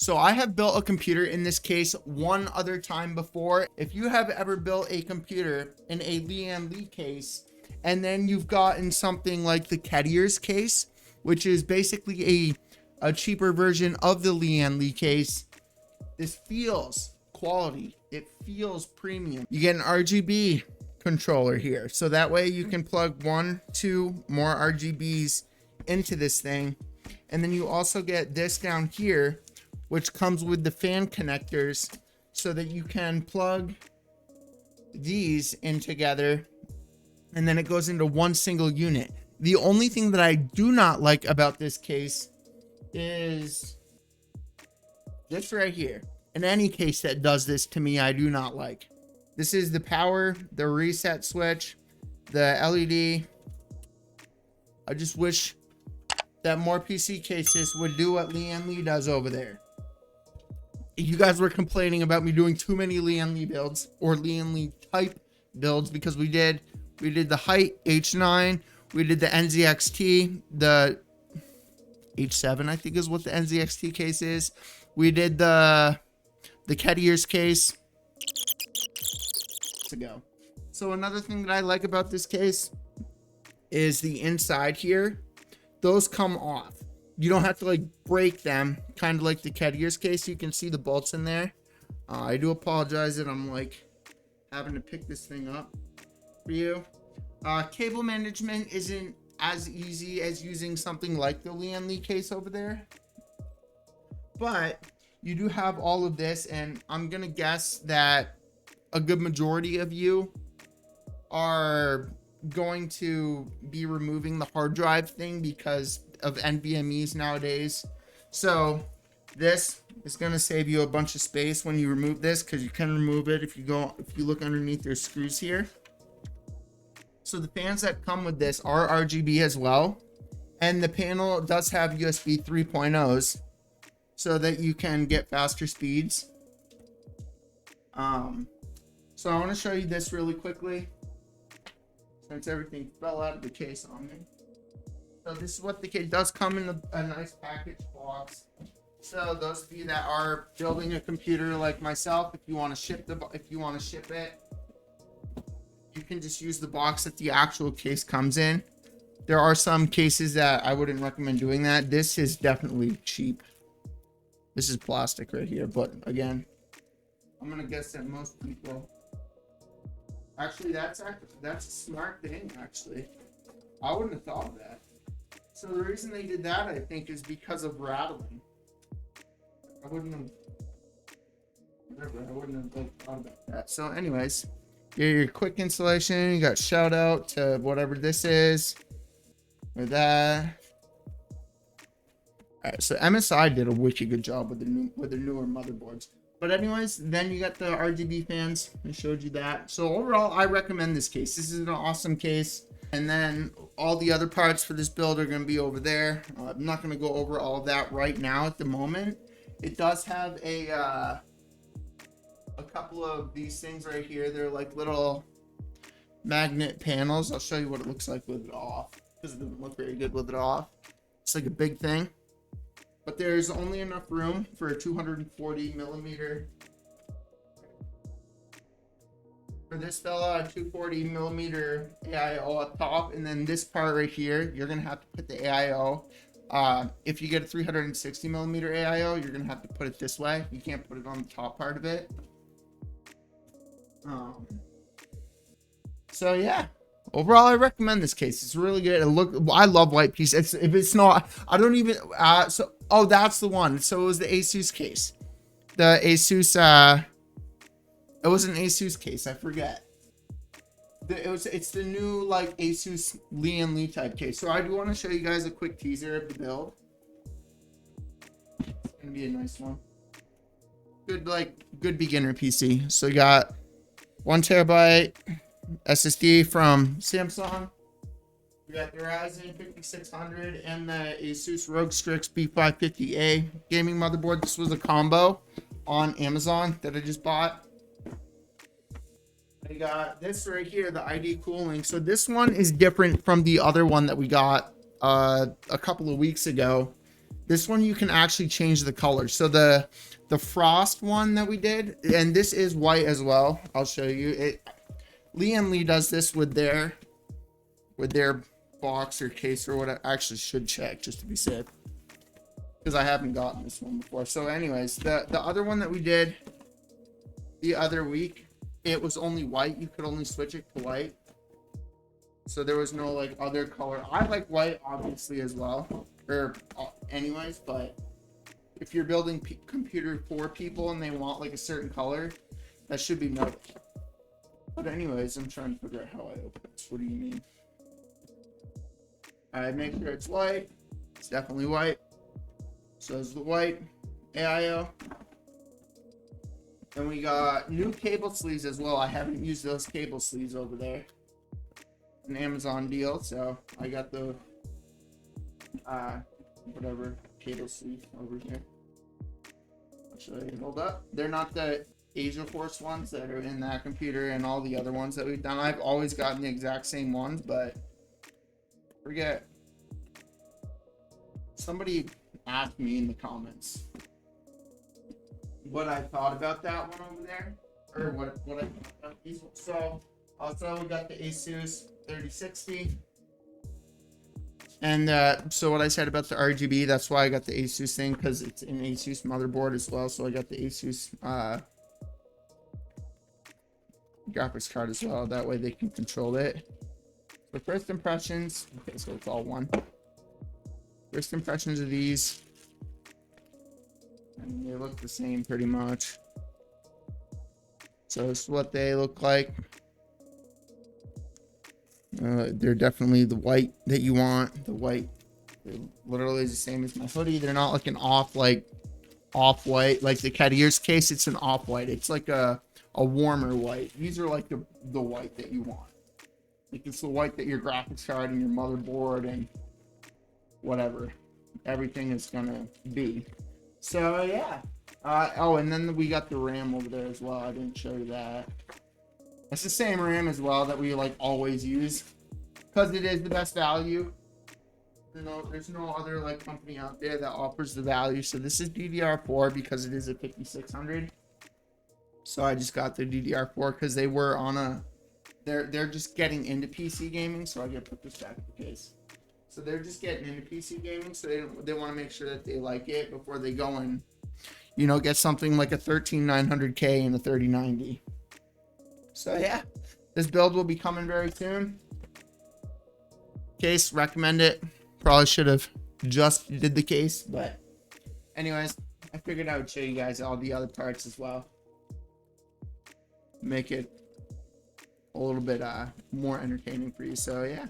So I have built a computer in this case one other time before. If you have ever built a computer in a Lian Li case, and then you've gotten something like the Kedier's case, which is basically a cheaper version of the Lian Li case, this feels quality. It feels premium. You get an RGB controller here. So that way you can plug 1-2 more RGBs into this thing. And then you also get this down here, which comes with the fan connectors so that you can plug these in together and then it goes into one single unit. The only thing that I do not like about this case is this right here. In any case that does this to me, I do not like. This is the power, the reset switch, the LED. I just wish that more PC cases would do what Lian Li does over there. You guys were complaining about me doing too many Lian Li builds or Lian Li type builds because we did the height H9, we did the NZXT, the H7 I think is what the NZXT case is. We did the Kedier's case ago. So another thing that I like about this case is the inside here. Those come off. You don't have to like break them, kind of like the Kedier's case. You can see the bolts in there. I do apologize that I'm like having to pick this thing up for you. Cable management isn't as easy as using something like the Lian Li case over there, but you do have all of this, and I'm gonna guess that a good majority of you are going to be removing the hard drive thing because of NVMe's nowadays. So this is going to save you a bunch of space when you remove this, because you can remove it if you look underneath your screws here. So the fans that come with this are RGB as well, and the panel does have USB 3.0s so that you can get faster speeds. So I want to show you this really quickly since everything fell out of the case on me. So this is what the case does come in a nice package box. So those of you that are building a computer like myself, if you want to ship it, you can just use the box that the actual case comes in. There are some cases that I wouldn't recommend doing that. This is definitely cheap. This is plastic right here, but again, I'm gonna guess that most people actually that's a smart thing. Actually, I wouldn't have thought of that. So the reason they did that, I think, is because of rattling. I wouldn't have thought about that. So anyways, your quick installation. You got shout out to whatever this is or that. All right, so MSI did a wicked good job with the newer motherboards. But anyways, then you got the RGB fans. I showed you that. So overall, I recommend this case. This is an awesome case. And then all the other parts for this build are going to be over there. I'm not going to go over all of that right now at the moment. It does have a couple of these things right here. They're like little magnet panels. I'll show you what it looks like with it off, because it doesn't look very good with it off. It's like a big thing. But there's only enough room for a 240 millimeter. For this fella, a 240 millimeter AIO up top, and then this part right here, you're gonna have to put the AIO. If you get a 360 millimeter AIO, you're gonna have to put it this way. You can't put it on the top part of it. So yeah. Overall, I recommend this case. It's really good. I love white piece. If it's not, I don't even. Oh, that's the one. So it was the Asus case. The Asus. It was an Asus case. I forget. It's the new like Asus Lian Li type case. So I do want to show you guys a quick teaser of the build. It's gonna be a nice one. Good beginner PC. So you got 1 terabyte SSD from Samsung. We got the Ryzen 5600 and the Asus ROG Strix B550A gaming motherboard. This was a combo on Amazon that I just bought. I got this right here, the ID cooling. So this one is different from the other one that we got a couple of weeks ago. This one you can actually change the color. So the frost one that we did, and this is white as well. I'll show you it. Liam Lee does this with their box or case or what. I actually should check just to be safe, because I haven't gotten this one before. So anyways, the other one that we did the other week, it was only white. You could only switch it to white. So there was no like other color. I like white obviously as well, or anyways, but if you're building computer for people and they want like a certain color, that should be noted. But anyways, I'm trying to figure out how I open this. What do you mean? I make sure it's white. It's definitely white. So is the white AIO. And we got new cable sleeves as well. I haven't used those cable sleeves over there. An Amazon deal, so I got the whatever cable sleeve over here. Actually, hold up. They're not the Asia Force ones that are in that computer and all the other ones that we've done. I've always gotten the exact same ones, but forget. Somebody asked me in the comments what I thought about that one over there, or what I thought about these. So also we got the Asus 3060, and so what I said about the RGB, that's why I got the Asus thing, because it's an Asus motherboard as well. So I got the Asus graphics card as well. That way they can control it. So first impressions. Okay, so it's all one. First impressions of these. And they look the same pretty much. So this is what they look like. They're definitely the white that you want. The white, they're literally the same as my hoodie. They're not like an off-white. Like the cat ears case, it's an off-white. It's like a warmer white. These are like the white that you want. Like it's the white that your graphics card and your motherboard and whatever, everything is gonna be. So yeah. Oh, and then we got the RAM over there as well. I didn't show you that. It's the same RAM as well that we like always use, because it is the best value. You know, there's no other like company out there that offers the value. So this is DDR4 because it is a 5600. So I just got the DDR4 because they were on a, they're just getting into PC gaming. So I gotta put this back in the case. So they're just getting into PC gaming. So they want to make sure that they like it before they go and, you know, get something like a 13900K and a 3090. So yeah, this build will be coming very soon. Case, recommend it. Probably should have just did the case, but anyways, I figured I would show you guys all the other parts as well. Make it a little bit more entertaining for you. So yeah,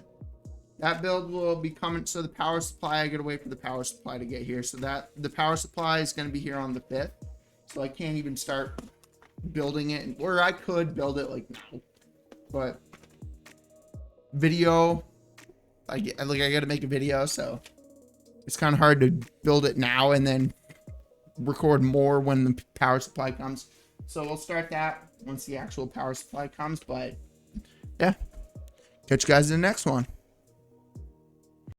that build will be coming. So the power supply, I gotta wait for the power supply to get here. So that the power supply is gonna be here on the 5th. So I can't even start building it, or I could build it like now, but video, I gotta make a video, so it's kind of hard to build it now and then record more when the power supply comes. So we'll start that once the actual power supply comes. But yeah, catch you guys in the next one.